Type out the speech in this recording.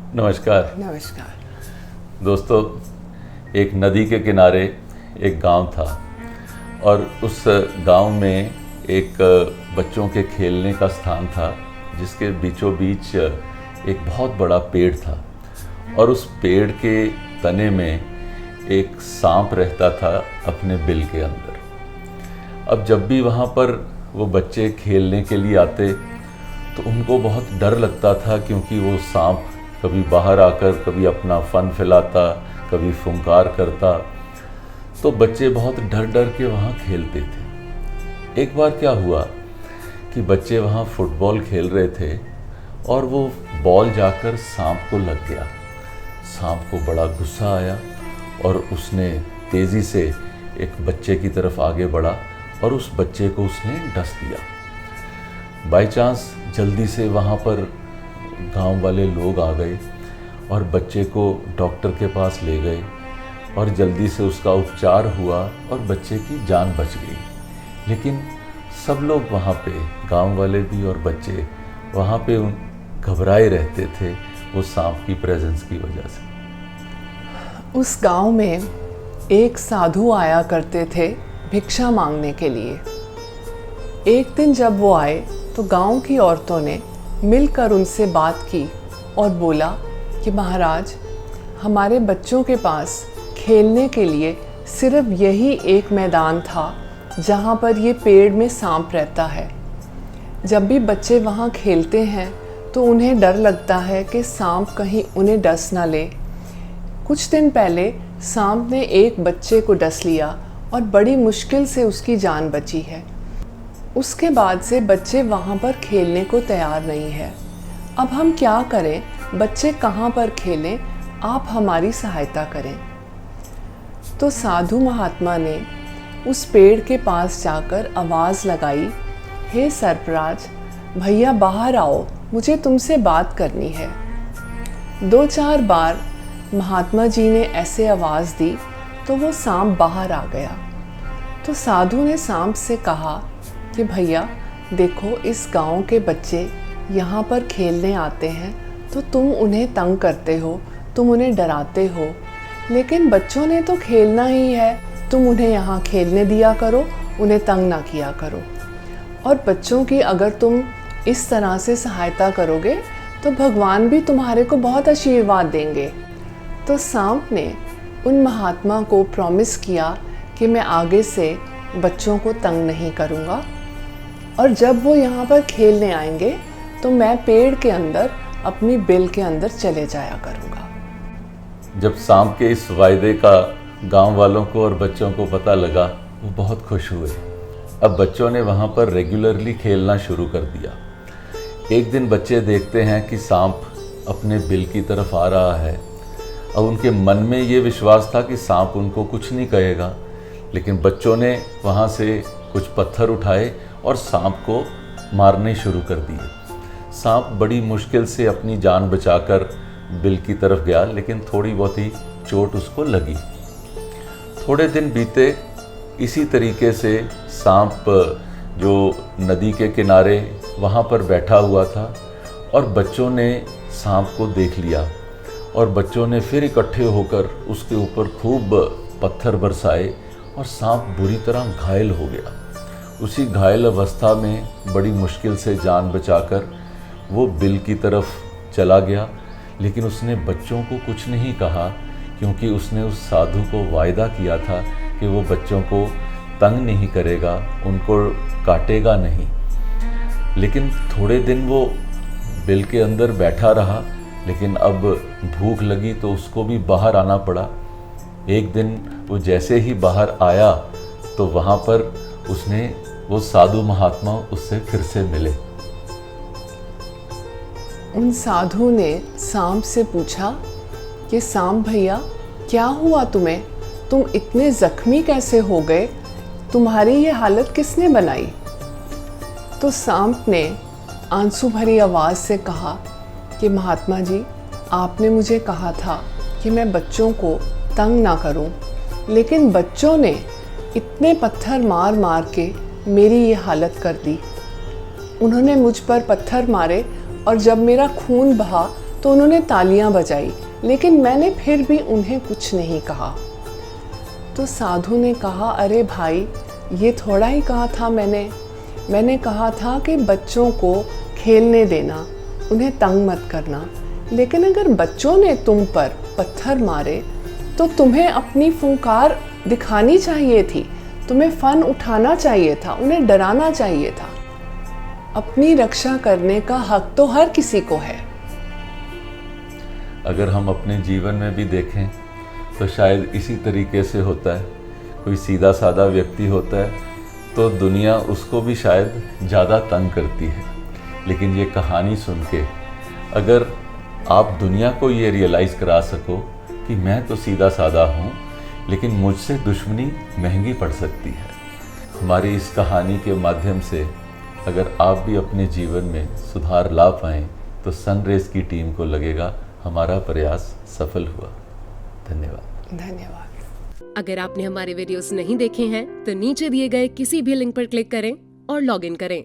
नमस्कार। नमस्कार दोस्तों, एक नदी के किनारे एक गांव था और उस गांव में एक बच्चों के खेलने का स्थान था जिसके बीचों बीच एक बहुत बड़ा पेड़ था और उस पेड़ के तने में एक सांप रहता था अपने बिल के अंदर। अब जब भी वहाँ पर वो बच्चे खेलने के लिए आते तो उनको बहुत डर लगता था, क्योंकि वो सांप कभी बाहर आकर कभी अपना फन फैलाता, कभी फुंकार करता। तो बच्चे बहुत डर डर के वहाँ खेलते थे। एक बार क्या हुआ कि बच्चे वहाँ फुटबॉल खेल रहे थे और वो बॉल जाकर सांप को लग गया। सांप को बड़ा गुस्सा आया और उसने तेज़ी से एक बच्चे की तरफ आगे बढ़ा और उस बच्चे को उसने डस दिया। बाय चांस जल्दी से वहाँ पर गांव वाले लोग आ गए और बच्चे को डॉक्टर के पास ले गए और जल्दी से उसका उपचार हुआ और बच्चे की जान बच गई। लेकिन सब लोग वहाँ पे, गांव वाले भी और बच्चे वहाँ पे घबराए रहते थे वो सांप की प्रेजेंस की वजह से। उस गांव में एक साधु आया करते थे भिक्षा मांगने के लिए। एक दिन जब वो आए तो गांव की औरतों ने मिलकर उनसे बात की और बोला कि महाराज, हमारे बच्चों के पास खेलने के लिए सिर्फ यही एक मैदान था जहाँ पर ये पेड़ में सांप रहता है। जब भी बच्चे वहाँ खेलते हैं तो उन्हें डर लगता है कि सांप कहीं उन्हें डस ना ले। कुछ दिन पहले सांप ने एक बच्चे को डस लिया और बड़ी मुश्किल से उसकी जान बची है। उसके बाद से बच्चे वहाँ पर खेलने को तैयार नहीं है। अब हम क्या करें? बच्चे कहाँ पर खेलें? आप हमारी सहायता करें। तो साधु महात्मा ने उस पेड़ के पास जाकर आवाज़ लगाई, हे सर्पराज भैया बाहर आओ, मुझे तुमसे बात करनी है। 2-4 बार महात्मा जी ने ऐसे आवाज़ दी तो वो सांप बाहर आ गया। तो साधु ने सांप से कहा कि भैया देखो, इस गांव के बच्चे यहाँ पर खेलने आते हैं तो तुम उन्हें तंग करते हो, तुम उन्हें डराते हो, लेकिन बच्चों ने तो खेलना ही है, तुम उन्हें यहाँ खेलने दिया करो, उन्हें तंग ना किया करो। और बच्चों की अगर तुम इस तरह से सहायता करोगे तो भगवान भी तुम्हारे को बहुत आशीर्वाद देंगे। तो सांप ने उन महात्मा को प्रॉमिस किया कि मैं आगे से बच्चों को तंग नहीं करूँगा और जब वो यहाँ पर खेलने आएंगे तो मैं पेड़ के अंदर अपनी बिल के अंदर चले जाया करूँगा। जब सांप के इस वायदे का गांव वालों को और बच्चों को पता लगा, वो बहुत खुश हुए। अब बच्चों ने वहाँ पर रेगुलरली खेलना शुरू कर दिया। एक दिन बच्चे देखते हैं कि सांप अपने बिल की तरफ आ रहा है। अब उनके मन में ये विश्वास था कि सांप उनको कुछ नहीं कहेगा, लेकिन बच्चों ने वहाँ से कुछ पत्थर उठाए और सांप को मारने शुरू कर दिए। सांप बड़ी मुश्किल से अपनी जान बचाकर बिल की तरफ गया, लेकिन थोड़ी बहुत ही चोट उसको लगी। थोड़े दिन बीते, इसी तरीके से सांप जो नदी के किनारे वहाँ पर बैठा हुआ था और बच्चों ने सांप को देख लिया और बच्चों ने फिर इकट्ठे होकर उसके ऊपर खूब पत्थर बरसाए और सांप बुरी तरह घायल हो गया। उसी घायल अवस्था में बड़ी मुश्किल से जान बचाकर वो बिल की तरफ चला गया, लेकिन उसने बच्चों को कुछ नहीं कहा, क्योंकि उसने उस साधु को वायदा किया था कि वो बच्चों को तंग नहीं करेगा, उनको काटेगा नहीं। लेकिन थोड़े दिन वो बिल के अंदर बैठा रहा, लेकिन अब भूख लगी तो उसको भी बाहर आना पड़ा। एक दिन वो जैसे ही बाहर आया तो वहाँ पर उसने वो साधु महात्मा उससे फिर से मिले। उन साधु ने सांप से पूछा कि सांप भैया, क्या हुआ तुम्हें? तुम इतने जख्मी कैसे हो गए? तुम्हारी ये हालत किसने बनाई? तो सांप ने आंसू भरी आवाज़ से कहा कि महात्मा जी, आपने मुझे कहा था कि मैं बच्चों को तंग ना करूं, लेकिन बच्चों ने इतने पत्थर मार मार के मेरी ये हालत कर दी। उन्होंने मुझ पर पत्थर मारे और जब मेरा खून बहा तो उन्होंने तालियां बजाई, लेकिन मैंने फिर भी उन्हें कुछ नहीं कहा। तो साधु ने कहा, अरे भाई, ये थोड़ा ही कहा था मैंने कहा था कि बच्चों को खेलने देना, उन्हें तंग मत करना। लेकिन अगर बच्चों ने तुम पर पत्थर मारे तो तुम्हें अपनी फुंकार दिखानी चाहिए थी, तुम्हें फन उठाना चाहिए था, उन्हें डराना चाहिए था। अपनी रक्षा करने का हक तो हर किसी को है। अगर हम अपने जीवन में भी देखें तो शायद इसी तरीके से होता है। कोई सीधा साधा व्यक्ति होता है तो दुनिया उसको भी शायद ज़्यादा तंग करती है, लेकिन ये कहानी सुन के अगर आप दुनिया को ये रियलाइज़ करा सको कि मैं तो सीधा साधा हूँ, लेकिन मुझसे दुश्मनी महंगी पड़ सकती है। हमारी इस कहानी के माध्यम से अगर आप भी अपने जीवन में सुधार ला पाएँ तो सनरेज की टीम को लगेगा हमारा प्रयास सफल हुआ। धन्यवाद। अगर आपने हमारे वीडियोस नहीं देखे हैं तो नीचे दिए गए किसी भी लिंक पर क्लिक करें और लॉग इन करें।